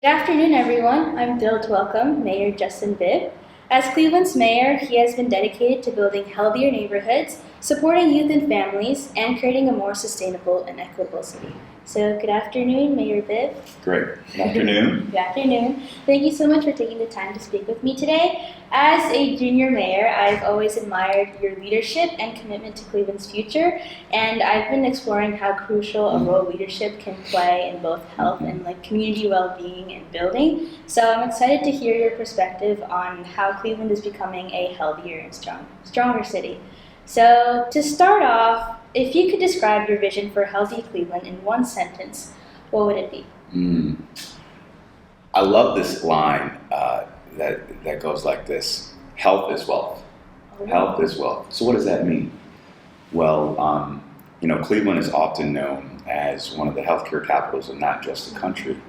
Good afternoon, everyone. I'm thrilled to welcome Mayor Justin Bibb. As Cleveland's mayor, he has been dedicated to building healthier neighborhoods, supporting youth and families, and creating a more sustainable and equitable city. So, good afternoon, Mayor Bibb. Great. Good afternoon. Good afternoon. Thank you so much for taking the time to speak with me today. As a junior mayor, I've always admired your leadership and commitment to Cleveland's future, and I've been exploring how crucial a role leadership can play in both health and community well-being and building. So I'm excited to hear your perspective on how Cleveland is becoming a healthier and stronger city. So to start off, if you could describe your vision for healthy Cleveland in one sentence, what would it be? I love this line that goes like this: health is wealth. Health is wealth. So what does that mean? Well, Cleveland is often known as one of the healthcare capitals of not just the country,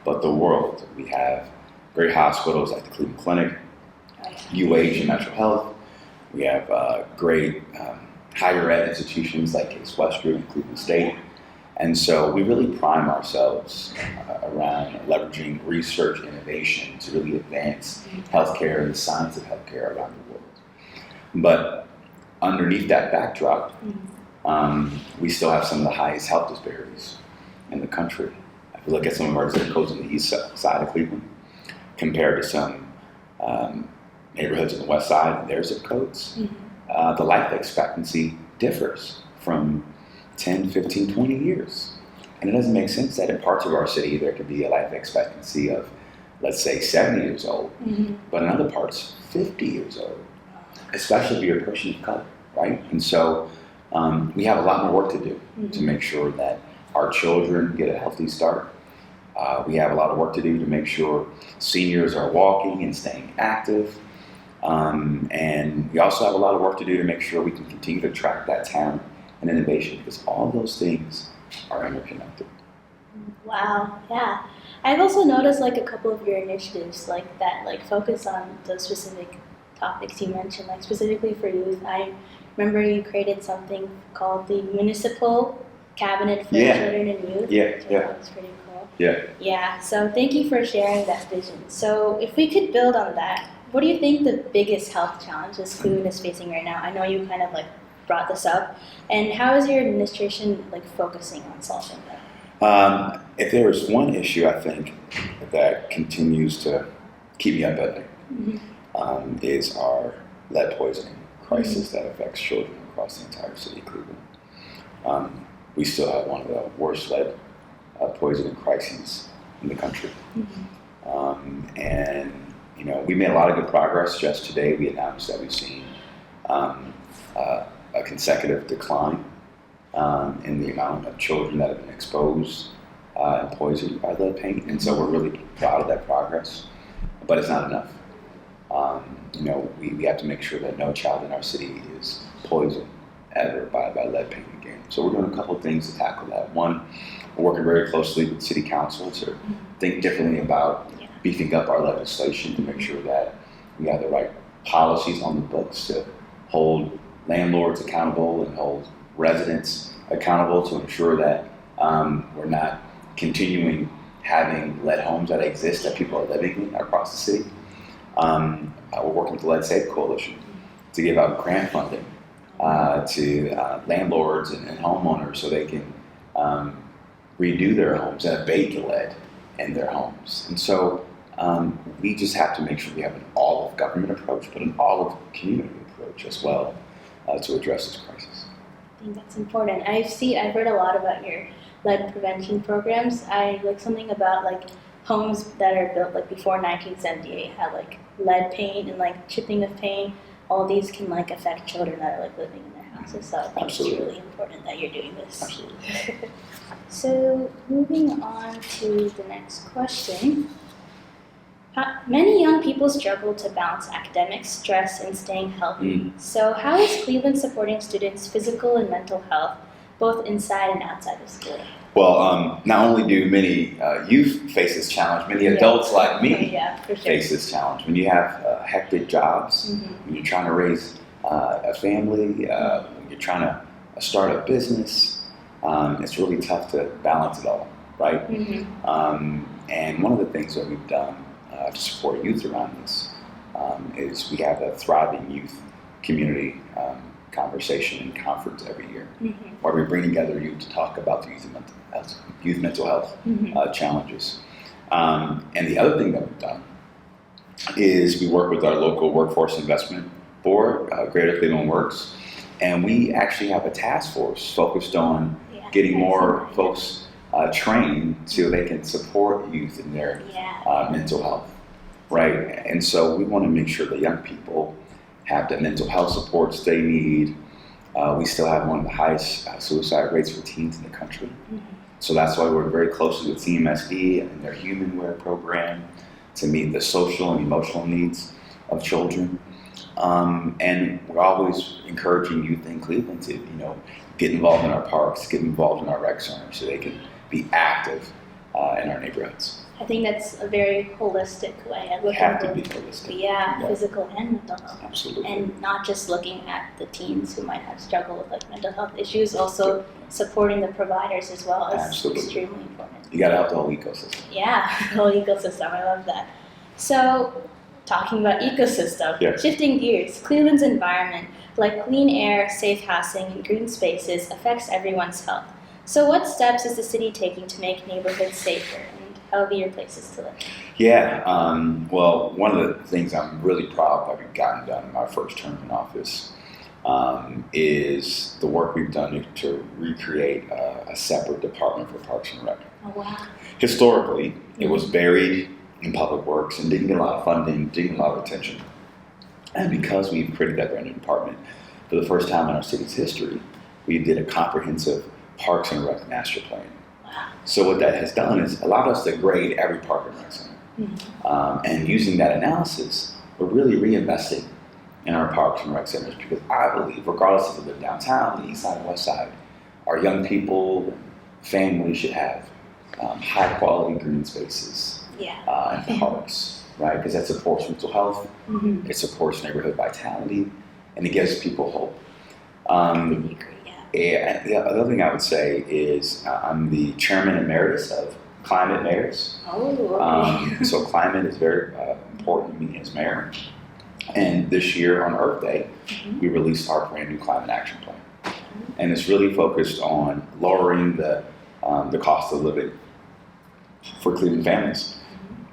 but the world. We have great hospitals like the Cleveland Clinic, UH and Metro Health. We have great higher ed institutions like Case Western and Cleveland State. And so we really prime ourselves around leveraging research and innovation to really advance healthcare and the science of healthcare around the world. But underneath that backdrop, we still have some of the highest health disparities in the country. If you look at some of our zip codes on the east side of Cleveland, compared to some neighborhoods on the west side and their zip codes, the life expectancy differs from 10, 15, 20 years. And it doesn't make sense that in parts of our city there could be a life expectancy of, let's say, 70 years old, but in other parts, 50 years old, especially if you're a person of color, right? And so we have a lot more work to do to make sure that our children get a healthy start. We have a lot of work to do to make sure seniors are walking and staying active. And we also have a lot of work to do to make sure we can continue to attract that talent and innovation, because all those things are interconnected. Wow, yeah. I've also noticed a couple of your initiatives that focus on those specific topics you mentioned, specifically for youth. I remember you created something called the Municipal Cabinet for Children and Youth. That was pretty cool. Yeah, so thank you for sharing that vision. So if we could build on that, what do you think the biggest health challenges Cleveland is facing right now? I know you kind of brought this up, and how is your administration focusing on solving that? If there is one issue I think that continues to keep me up at night, is our lead poisoning crisis that affects children across the entire city of Cleveland. We still have one of the worst lead poisoning crises in the country. And we made a lot of good progress. Just today we announced that we've seen a consecutive decline in the amount of children that have been exposed and poisoned by lead paint. And so we're really proud of that progress, but it's not enough. We have to make sure that no child in our city is poisoned ever by lead paint again. So we're doing a couple of things to tackle that. One, we're working very closely with City Council to think differently about beefing up our legislation to make sure that we have the right policies on the books to hold landlords accountable and hold residents accountable to ensure that we're not continuing having lead homes that exist that people are living in across the city. We're working with the Lead Safe Coalition to give out grant funding to landlords and homeowners so they can redo their homes and abate the lead in their homes. And so we just have to make sure we have an all-of-government approach, but an all-of-community approach as well to address this crisis. I think that's important. I've heard a lot about your lead prevention programs. I like something about homes that are built before 1978 have lead paint and chipping of paint. All these can affect children that are living in their houses. So I think it's really important that you're doing this. Absolutely. So moving on to the next question. Many young people struggle to balance academics, stress, and staying healthy. So how is Cleveland supporting students' physical and mental health, both inside and outside of school? Well, not only do many youth face this challenge, many adults like me face this challenge. When you have hectic jobs, when you're trying to raise a family, when you're trying to start a business, it's really tough to balance it all. right? Mm-hmm. And one of the things that we've done to support youth around this is we have a thriving youth community conversation and conference every year, where we bring together youth to talk about the youth mental health challenges. And the other thing that we've done is we work with our local workforce investment board, Greater Cleveland Works, and we actually have a task force focused on getting more folks trained so they can support youth in their mental health, right? And so we want to make sure that young people have the mental health supports they need. We still have one of the highest suicide rates for teens in the country. So that's why we're very closely with CMSD and their HumanWare program to meet the social and emotional needs of children. And we're always encouraging youth in Cleveland to, get involved in our parks, get involved in our rec centers so they can be active in our neighborhoods. I think that's a very holistic way of looking Have to at be holistic. physical and mental health. Absolutely. And not just looking at the teens who might have struggled with like mental health issues, also supporting the providers as well is extremely important. You got to help the whole ecosystem. Yeah, the whole ecosystem. I love that. So, talking about ecosystem, shifting gears, Cleveland's environment, like clean air, safe housing, and green spaces, affects everyone's health. So what steps is the city taking to make neighborhoods safer and healthier places to live? Yeah, well, one of the things I'm really proud that we've gotten done in my first term in office is the work we've done to recreate a separate department for Parks and Rec. Oh, wow. Historically, it was buried in Public Works and didn't get a lot of funding, didn't get a lot of attention. And because we've created that brand new department, for the first time in our city's history, we did a comprehensive Parks and Rec master plan. Wow. So what that has done is allowed us to grade every park and rec center. And using that analysis, we're really reinvesting in our parks and rec centers because I believe, regardless if we live downtown, the east side, and west side, our young people and families should have high quality green spaces and parks, right? Because that supports mental health, it supports neighborhood vitality, and it gives people hope. And the other thing I would say is I'm the chairman emeritus of Climate Mayors. Oh, okay. So climate is very important to me as mayor. And this year on Earth Day, we released our brand new climate action plan. And it's really focused on lowering the cost of living for Cleveland families.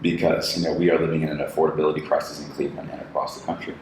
Because we are living in an affordability crisis in Cleveland and across the country.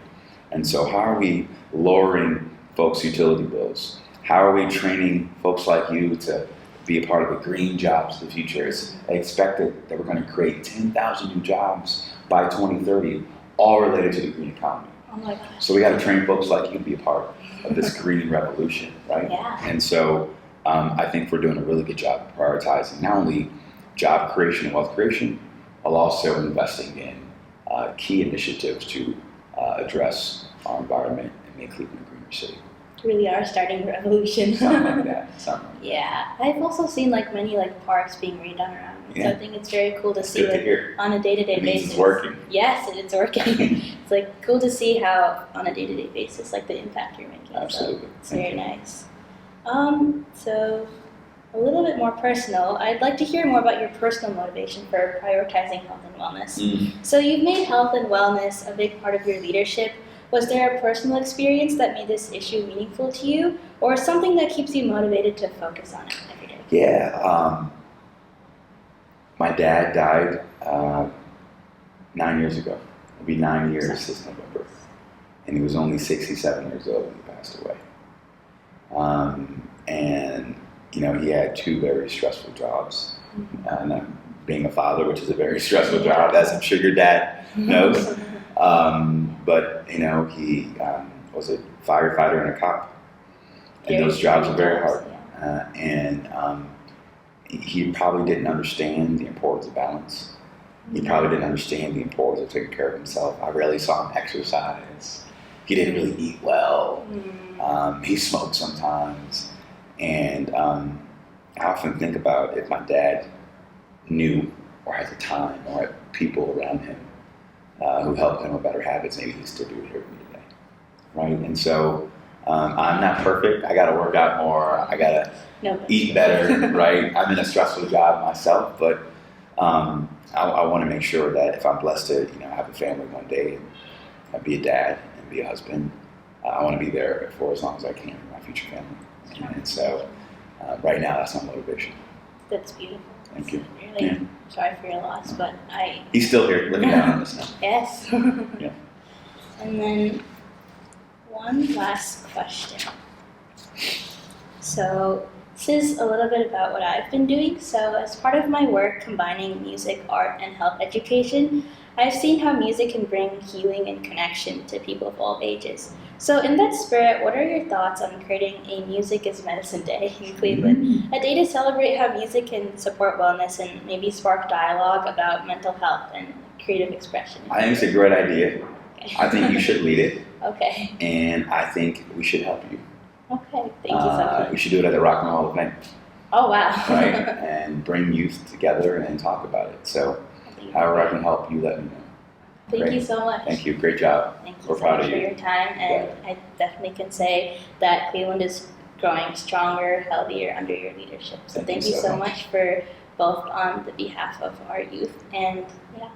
And so how are we lowering folks' utility bills? How are we training folks like you to be a part of the green jobs of the future? It's expected that we're going to create 10,000 new jobs by 2030, all related to the green economy. Oh my gosh. So we got to train folks like you to be a part of this green revolution, right? Yeah. And so I think we're doing a really good job of prioritizing not only job creation and wealth creation, while also investing in key initiatives to address our environment and make Cleveland a greener city. Really are starting a revolution. Something like that. Yeah, I've also seen many parks being redone around me. So I think it's very cool to see on a day-to-day basis. It's working. Yes, it's working. It's cool to see how on a day-to-day basis the impact you're making. Absolutely. So it's very nice. So a little bit more personal. I'd like to hear more about your personal motivation for prioritizing health and wellness. So you've made health and wellness a big part of your leadership. Was there a personal experience that made this issue meaningful to you, or something that keeps you motivated to focus on it every day? Yeah. My dad died 9 years ago. It'll be 9 years this November. And he was only 67 years old when he passed away. And, he had two very stressful jobs. And being a father, which is a very stressful job, as I'm sure your dad knows. But he was a firefighter and a cop, and those jobs are very hard. And he probably didn't understand the importance of balance. He probably didn't understand the importance of taking care of himself. I rarely saw him exercise. He didn't really eat well. He smoked sometimes, and I often think about if my dad knew, or had the time, or had people around him who helped him with better habits, maybe he'd still be here with me today, right? And so I'm not perfect. I got to work out more. I got to No. eat better, right? I'm in a stressful job myself, but I want to make sure that if I'm blessed to, have a family one day and be a dad and be a husband, I want to be there for as long as I can for my future family. And so right now, that's my motivation. That's beautiful. Thank you. Really, Yeah. sorry for your loss, but He's still here, looking down on us now. Yes. Yeah. And then one last question. So this is a little bit about what I've been doing. So as part of my work combining music, art, and health education, I've seen how music can bring healing and connection to people of all ages. So in that spirit, what are your thoughts on creating a Music is Medicine Day in Cleveland? A day to celebrate how music can support wellness and maybe spark dialogue about mental health and creative expression. I think it's a great idea. Okay. I think you should lead it, Okay. and I think we should help you. Okay. Thank you so much. We should do it at the Rock and Roll event, Oh wow. right? And bring youth together and talk about it. So, however I can help you, let me know. Thank Great. you so much. Thank you. Great job. Thank you We're so proud much of for you. your time, and I definitely can say that Cleveland is growing stronger, healthier under your leadership. So thank you so much for both on the behalf of our youth and yeah.